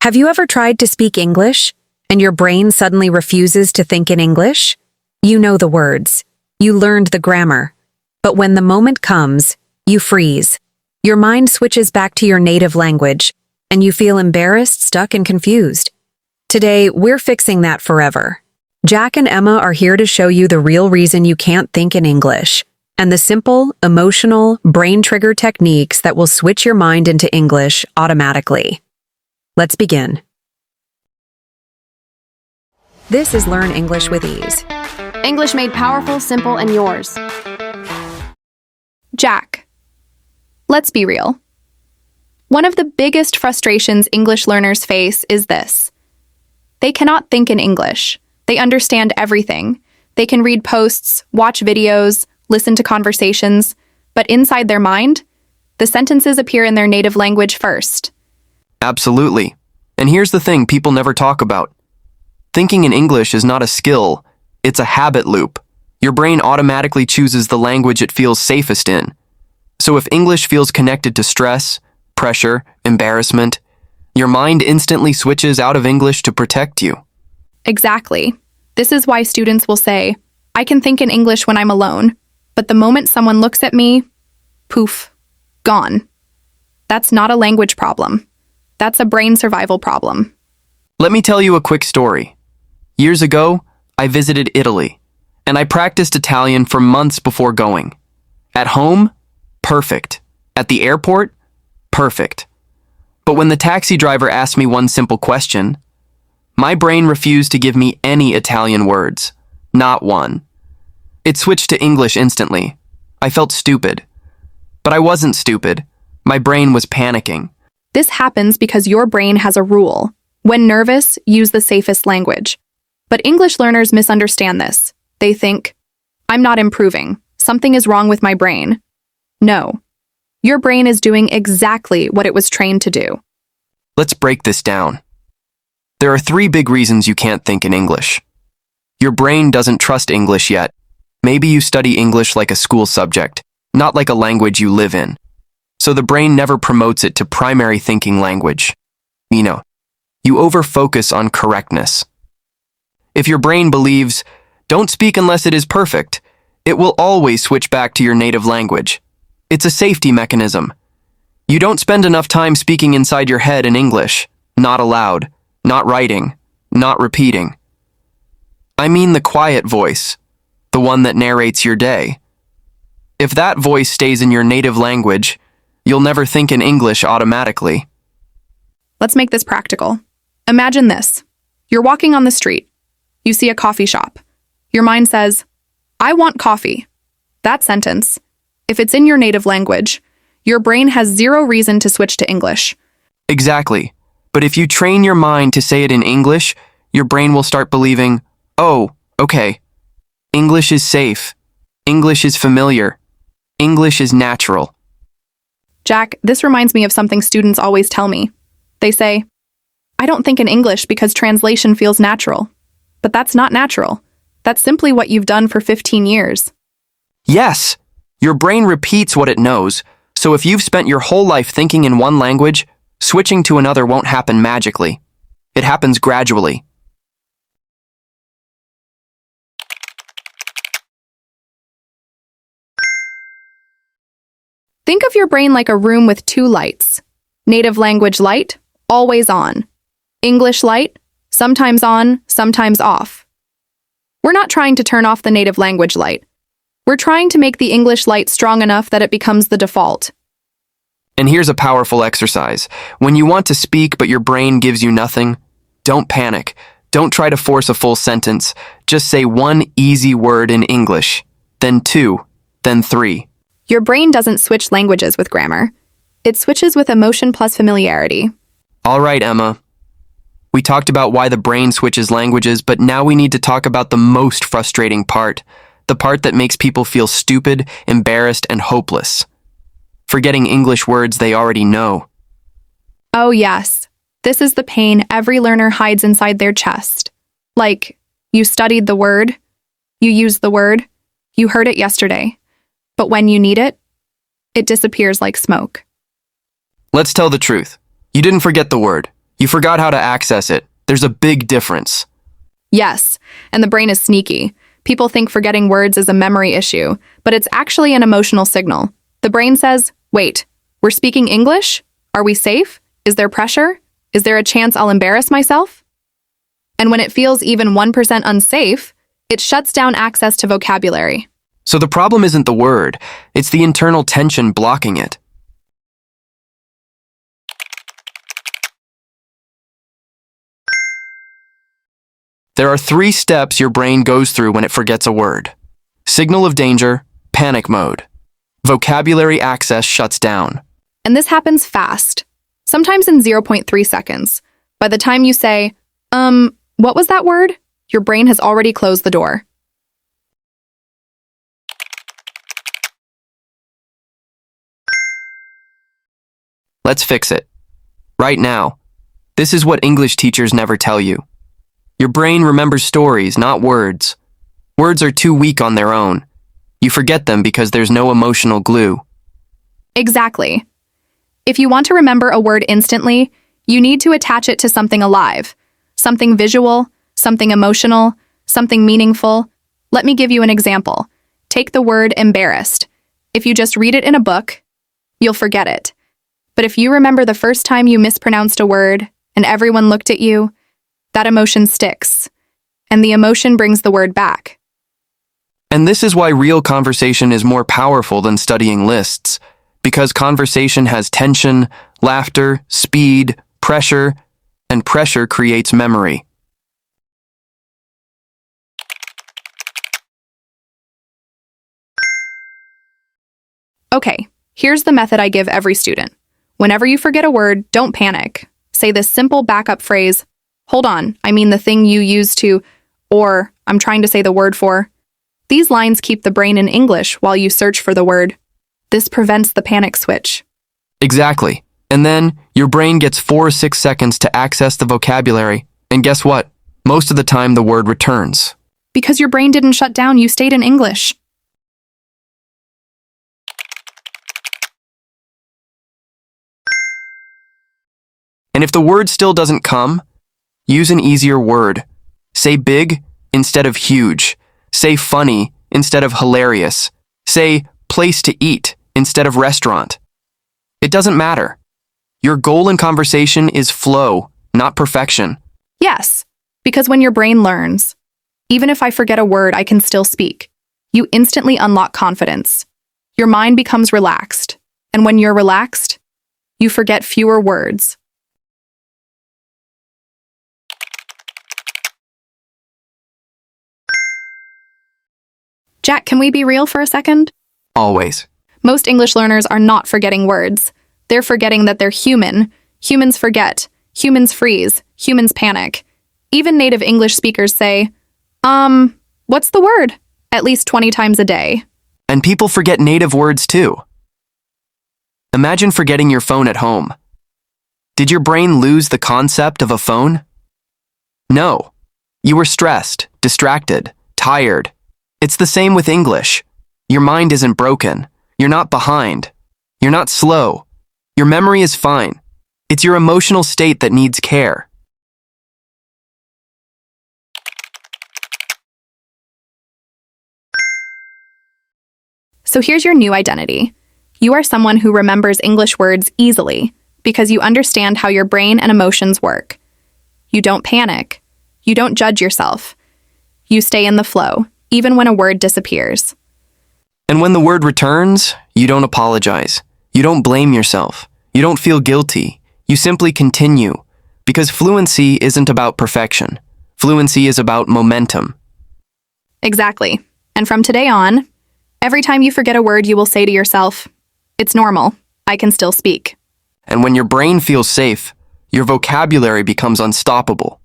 Have you ever tried to speak English and your brain suddenly refuses to think in English? You know the words. You learned the grammar. But when the moment comes, you freeze. Your mind switches back to your native language, and you feel embarrassed, stuck, and confused. Today, we're fixing that forever. Jack and Emma are here to show you the real reason you can't think in English, and the simple, emotional, brain trigger techniques that will switch your mind into English automatically. Let's begin. This is Learn English with Ease. English made powerful, simple, and yours. Jack. Let's be real. One of the biggest frustrations English learners face is this. They cannot think in English. They understand everything. They can read posts, watch videos, listen to conversations, but inside their mind, the sentences appear in their native language first. Absolutely. And here's the thing people never talk about. Thinking in English is not a skill, it's a habit loop. Your brain automatically chooses the language it feels safest in. So if English feels connected to stress, pressure, embarrassment, your mind instantly switches out of English to protect you. Exactly. This is why students will say, I can think in English when I'm alone, but the moment someone looks at me, poof, gone. That's not a language problem. That's a brain survival problem. Let me tell you a quick story. Years ago, I visited Italy, and I practiced Italian for months before going. At home, perfect. At the airport, perfect. But when the taxi driver asked me one simple question, my brain refused to give me any Italian words, not one. It switched to English instantly. I felt stupid. But I wasn't stupid. My brain was panicking. This happens because your brain has a rule. When nervous, use the safest language. But English learners misunderstand this. They think, I'm not improving. Something is wrong with my brain. No. Your brain is doing exactly what it was trained to do. Let's break this down. There are 3 big reasons you can't think in English. Your brain doesn't trust English yet. Maybe you study English like a school subject, not like a language you live in. So the brain never promotes it to primary thinking language. You over-focus on correctness. If your brain believes, don't speak unless it is perfect, it will always switch back to your native language. It's a safety mechanism. You don't spend enough time speaking inside your head in English, not aloud, not writing, not repeating. I mean the quiet voice, the one that narrates your day. If that voice stays in your native language, you'll never think in English automatically. Let's make this practical. Imagine this. You're walking on the street. You see a coffee shop. Your mind says, I want coffee. That sentence, if it's in your native language, your brain has zero reason to switch to English. Exactly. But if you train your mind to say it in English, your brain will start believing, oh, okay. English is safe. English is familiar. English is natural. Jack, this reminds me of something students always tell me. They say, I don't think in English because translation feels natural. But that's not natural. That's simply what you've done for 15 years. Yes, your brain repeats what it knows, so if you've spent your whole life thinking in one language, switching to another won't happen magically. It happens gradually. Think of your brain like a room with 2 lights. Native language light, always on. English light, sometimes on, sometimes off. We're not trying to turn off the native language light. We're trying to make the English light strong enough that it becomes the default. And here's a powerful exercise. When you want to speak but your brain gives you nothing, don't panic. Don't try to force a full sentence. Just say one easy word in English, then 2, then 3. Your brain doesn't switch languages with grammar. It switches with emotion plus familiarity. All right, Emma. We talked about why the brain switches languages, but now we need to talk about the most frustrating part, the part that makes people feel stupid, embarrassed, and hopeless. Forgetting English words they already know. Oh yes, this is the pain every learner hides inside their chest. Like, you studied the word, you used the word, you heard it yesterday, but when you need it, it disappears like smoke. Let's tell the truth. You didn't forget the word. You forgot how to access it. There's a big difference. Yes, and the brain is sneaky. People think forgetting words is a memory issue, but it's actually an emotional signal. The brain says, wait, we're speaking English? Are we safe? Is there pressure? Is there a chance I'll embarrass myself? And when it feels even 1% unsafe, it shuts down access to vocabulary. So the problem isn't the word, it's the internal tension blocking it. There are 3 steps your brain goes through when it forgets a word. Signal of danger, panic mode. Vocabulary access shuts down. And this happens fast, sometimes in 0.3 seconds. By the time you say, what was that word? Your brain has already closed the door. Let's fix it. Right now. This is what English teachers never tell you. Your brain remembers stories, not words. Words are too weak on their own. You forget them because there's no emotional glue. Exactly. If you want to remember a word instantly, you need to attach it to something alive, something visual, something emotional, something meaningful. Let me give you an example. Take the word embarrassed. If you just read it in a book, you'll forget it. But if you remember the first time you mispronounced a word and everyone looked at you, that emotion sticks, and the emotion brings the word back. And this is why real conversation is more powerful than studying lists, because conversation has tension, laughter, speed, pressure, and pressure creates memory. Okay, here's the method I give every student. Whenever you forget a word, don't panic. Say this simple backup phrase, hold on, I mean the thing you use to, or I'm trying to say the word for. These lines keep the brain in English while you search for the word. This prevents the panic switch. Exactly. And then your brain gets 4 or 6 seconds to access the vocabulary. And guess what? Most of the time the word returns. Because your brain didn't shut down, you stayed in English. And if the word still doesn't come, use an easier word. Say big instead of huge. Say funny instead of hilarious. Say place to eat instead of restaurant. It doesn't matter. Your goal in conversation is flow, not perfection. Yes, because when your brain learns, even if I forget a word, I can still speak, you instantly unlock confidence. Your mind becomes relaxed, and when you're relaxed, you forget fewer words. Jack, can we be real for a second? Always. Most English learners are not forgetting words. They're forgetting that they're human. Humans forget. Humans freeze. Humans panic. Even native English speakers say, what's the word? At least 20 times a day. And people forget native words too. Imagine forgetting your phone at home. Did your brain lose the concept of a phone? No. You were stressed, distracted, tired. It's the same with English. Your mind isn't broken. You're not behind. You're not slow. Your memory is fine. It's your emotional state that needs care. So here's your new identity. You are someone who remembers English words easily because you understand how your brain and emotions work. You don't panic. You don't judge yourself. You stay in the flow, even when a word disappears. And when the word returns, you don't apologize. You don't blame yourself. You don't feel guilty. You simply continue. Because fluency isn't about perfection. Fluency is about momentum. Exactly. And from today on, every time you forget a word, you will say to yourself, it's normal. I can still speak. And when your brain feels safe, your vocabulary becomes unstoppable.